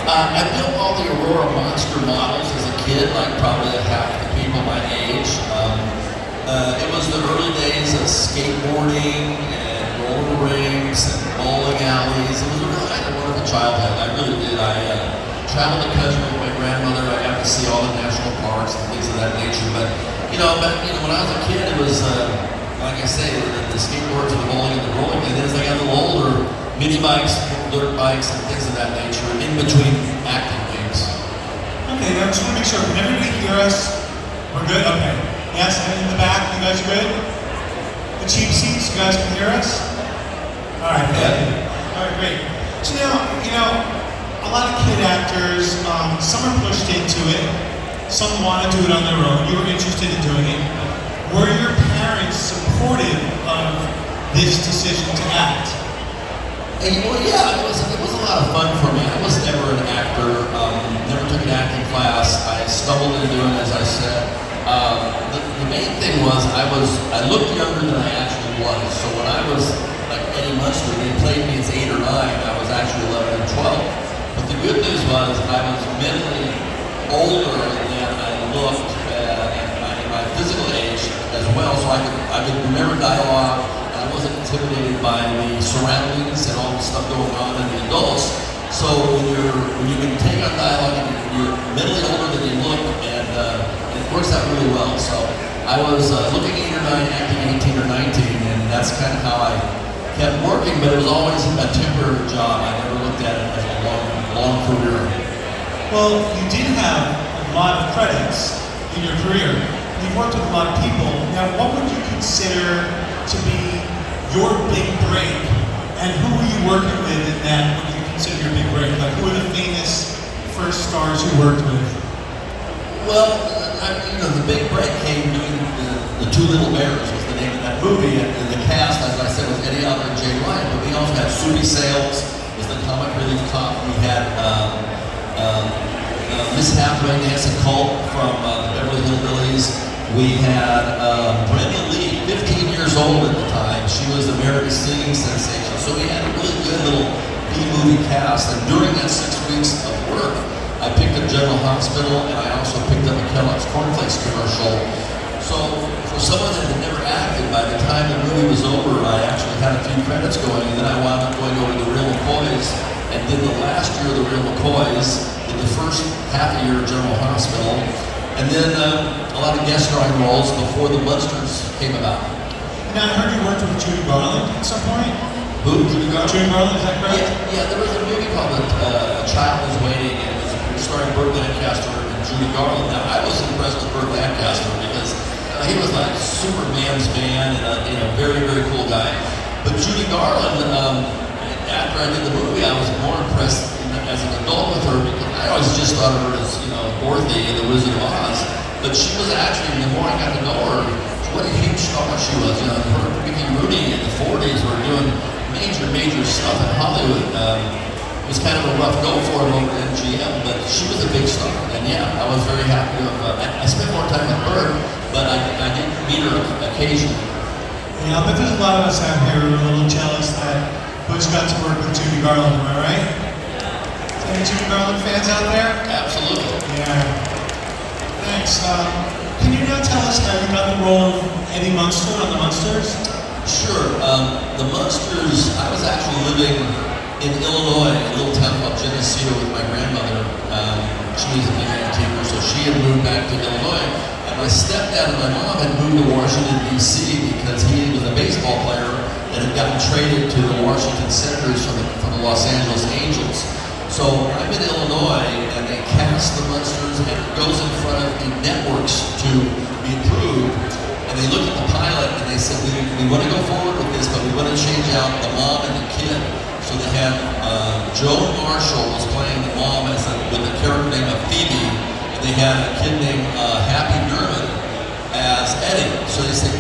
I built all the Aurora Monster models as a kid, like probably half the people my age. It was the early days of skateboarding and roller rinks and bowling alleys. It was I had a wonderful childhood. I really did. I traveled the country with my grandmother. I got to see all the national parks and things of that nature. But when I was a kid, it was like I say, the skateboards and the bowling and the rolling. And then as I got a little older, mini bikes, dirt bikes, and things of that nature in between acting gigs. Okay, now I just want to make sure. Can everybody hear us? We're good? Okay. Yes, and in the back, you guys are good? The cheap seats, you guys can hear us? All right, good. All right, great. So now, a lot of kid actors, some are pushed into it, some want to do it on their own. You were interested in doing it. Were your parents supportive of this decision to act? Well, yeah, it was a lot of fun for me. I was never an actor, never took an acting class. I stumbled into it, as I said. The main thing was I looked younger than I actually was. So when I was like Eddie Munster, they played me as 8 or 9. I was actually 11 and 12. But the good news was I was mentally older than I looked at my physical age as well. So I could remember dialogue. I wasn't intimidated by the surroundings and all the stuff going on in the adults. So when you can take on dialogue and you're mentally older than you look, and it works out really well. So I was looking 8 or 9, acting 18 or 19, and that's kind of how I kept working. But it was always a temporary job. I never looked at it as a long career. Well, you did have a lot of credits in your career. You've worked with a lot of people. Now, what would you consider to be your big break, and who were you working with in that, what you consider your big break? Like, who are the famous first stars you worked with? Well, the big break came doing the Two Little Bears was the name of that movie, and the cast, as I said, was Eddie Allen and Jay Ryan, but we also had Susie Sales was the comic relief cop. We had Miss Hathaway, Nancy Culp from the Beverly Hillbillies. We had Brenda Lee, 15 years old at the time. She was America's singing sensation. So we had a really good little B-movie cast. And during that 6 weeks of work, I picked up General Hospital, and I also picked up a Kellogg's Cornflakes commercial. So for someone that had never acted, by the time the movie was over, I actually had a few credits going, and then I wound up going over to the Real McCoys and did the last year of the Real McCoys, did the first half a year of General Hospital, and then a lot of guest starring roles before the Munsters came about. Now, I heard you worked with Judy Garland at some point. Who? Judy Garland? Judy Garland, is that correct? Yeah, there was a movie called A Child Is Waiting, and it was starring Burt Lancaster and Judy Garland. Now, I was impressed with Burt Lancaster because he was like Superman's man and a very, very cool guy. But Judy Garland, after I did the movie, I was more impressed as an adult with her because I always just thought of her as, Dorothy in The Wizard of Oz. But she was actually, the more I got to know her, what a huge star she was. Her and Mickey Rooney in the 40s were doing major stuff in Hollywood. It was kind of a rough go for her over at MGM, but she was a big star. And yeah, I was very happy to have, I spent more time with her, but I did meet her occasionally. Yeah, but there's a lot of us out here who are a little jealous that Butch got to work with Judy Garland, am I right? Any Judy Garland fans out there? Absolutely. Yeah. Thanks. Can you now tell us how you got the role of Eddie Munster on the Munsters? Sure. The Munsters, I was actually living in Illinois, a little town called Geneseo with my grandmother. She was a big antiquer, so she had moved back to Illinois. And my stepdad and my mom had moved to Washington, D.C. because he was a baseball player that had gotten traded to the Washington Senators from the Los Angeles Angels. So I'm in Illinois, and they cast the Munsters, and it goes in front of the networks to be approved. And they look at the pilot, and they said, we want to go forward with this, but we want to change out the mom and the kid. So they had Joan Marshall was playing the mom with a character named Phoebe, and they had a kid named Happy Nerman as Eddie. So they said,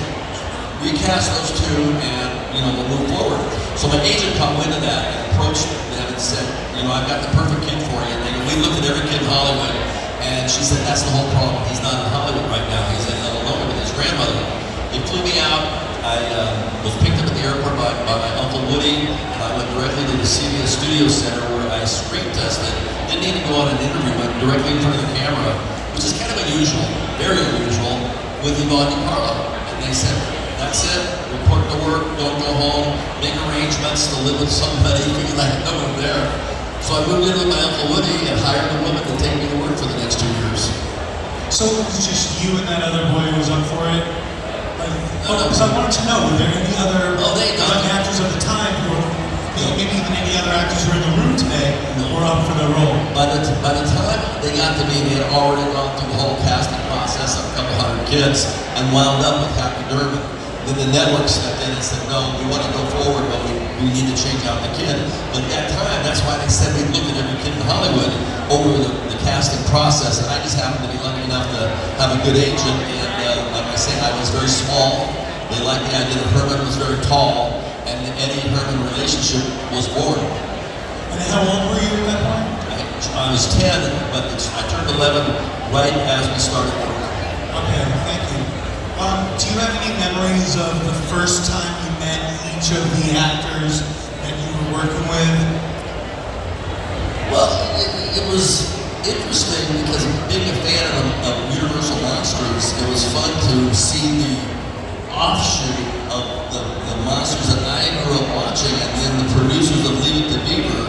recast those two, and we'll move forward. So my agent caught wind of that and approached them and said, I've got the perfect kid for you. And we looked at every kid in Hollywood, and she said, that's the whole problem. He's not in Hollywood right now. He's in Illinois with his grandmother. They flew me out. I was picked up at the airport by my Uncle Woody, and I went directly to the CBS Studio Center where I screen tested. Didn't didn't need to go on an interview, but directly in front of the camera, which is kind of unusual, very unusual, with Yvonne and Carlo. And they said, that's it, report to work, don't go home, make arrangements to live with somebody, because I had no one there. So I moved in with my Uncle Woody and hired a woman to take me to work for the next 2 years. So it was just you and that other boy who was up for it? Because I wanted to know, were there any other young actors at the time who were, maybe even any other actors who are in the room today who were up for the role? By the time they got to me, they had already gone through the whole casting process of a couple hundred kids and wound up with Happy Durbin. Then the network stepped in and said, no, we want to go forward, but we need to change out the kid. But at that time, that's why they said we'd look at every kid in Hollywood over the casting process. And I just happened to be lucky enough to have a good agent. And like I say, I was very small. They liked the idea that Herman was very tall. And the Eddie and Herman relationship was born. And how old were you at that point? I was 10, but I turned 11 right as we started work. Okay, thank you. Do you have any memories of the first time you met each of the actors that you were working with? Well, it was interesting because being a fan of Universal Munsters, it was fun to see the offshoot of the monsters that I grew up watching, and then the producers of Leave It to Beaver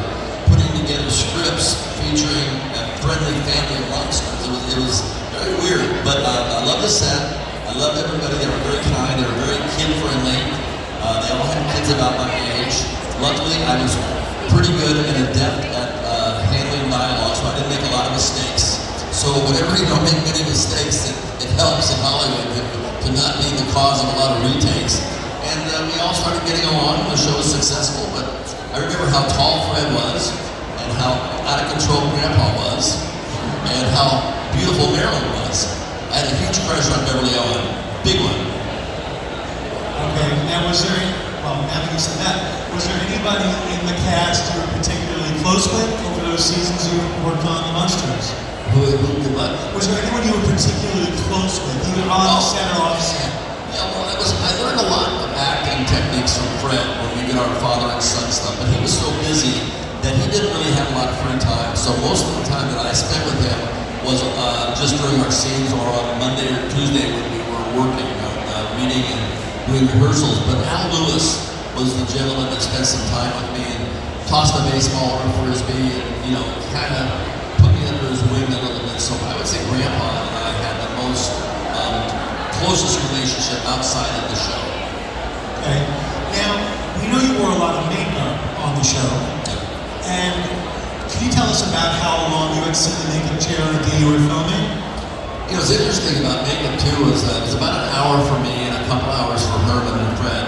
putting together scripts featuring a friendly family of monsters. It was very weird, but I love the set. I loved everybody. They were very kind. They were very kid-friendly. They all had kids about my age. Luckily, I was pretty good and adept at handling dialogue, so I didn't make a lot of mistakes. So whenever you don't make many mistakes, it helps in Hollywood to not be the cause of a lot of retakes. And we all started getting along, and the show was successful. But I remember how tall Fred was, and how out of control Grandpa was, and how beautiful Marilyn was. I had a huge crush on Beverly Owen, big one. Okay, now now that you said that, was there anybody in the cast you were particularly close with over those seasons you worked on the Munsters? Who did what? Was there anyone you were particularly close with, either on the set or off set? Yeah, well, I learned a lot of acting techniques from Fred when we did our father and son stuff, but he was so busy that he didn't really have a lot of free time. So most of the time that I spent with him was just during our scenes or on Monday or Tuesday when we were working, reading and doing rehearsals. But Al Lewis was the gentleman that spent some time with me and tossed a baseball or a frisbee and, kind of put me under his wing a little bit. So I would say Grandpa and I had the most closest relationship outside of the show. Okay. Now, we know you wore a lot of makeup on the show. And can you tell us about how long you had to sit in the makeup chair the day you were filming? What's interesting about makeup too is that it was about an hour for me and a couple hours for Herman and Fred.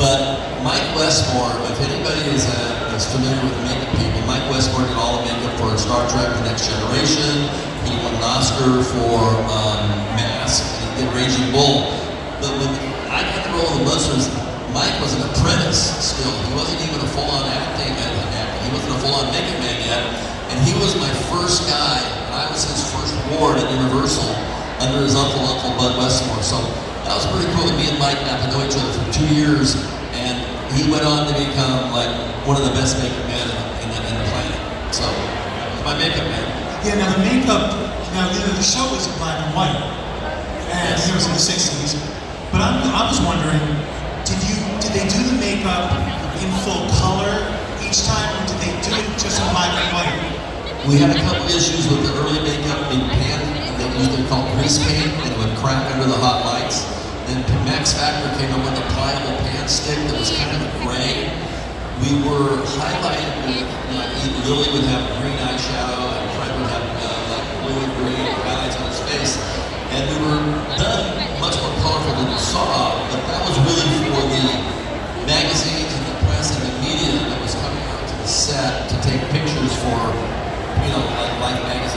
But Mike Westmore, if anybody is familiar with makeup people, Mike Westmore did all the makeup for Star Trek: The Next Generation. He won an Oscar for Mask, and he did Raging Bull. But when I got the role of the Munsters, Mike was an apprentice still. He wasn't even a full-on acting. He wasn't a full-on makeup man yet. And he was my first guy. I was his first ward at Universal under his uncle Bud Westmore. So that was pretty cool that me and Mike got to know each other for 2 years. And he went on to become like one of the best makeup men in the planet. So my makeup man. Yeah, now the show was in black and white. And it was in the 60s. But I was wondering, did they do the makeup in full color each time, or did they do it just in black and white? We had a couple issues with the early makeup being pan. They used to call grease paint, and it would crack under the hot lights. Then Max Factor came up with a pliable pan stick that was kind of gray. We were highlighted with, Lily would have green eyeshadow, and Fred would have like blue and green highlights on his face. And we were done much more colorful than you saw, but that was really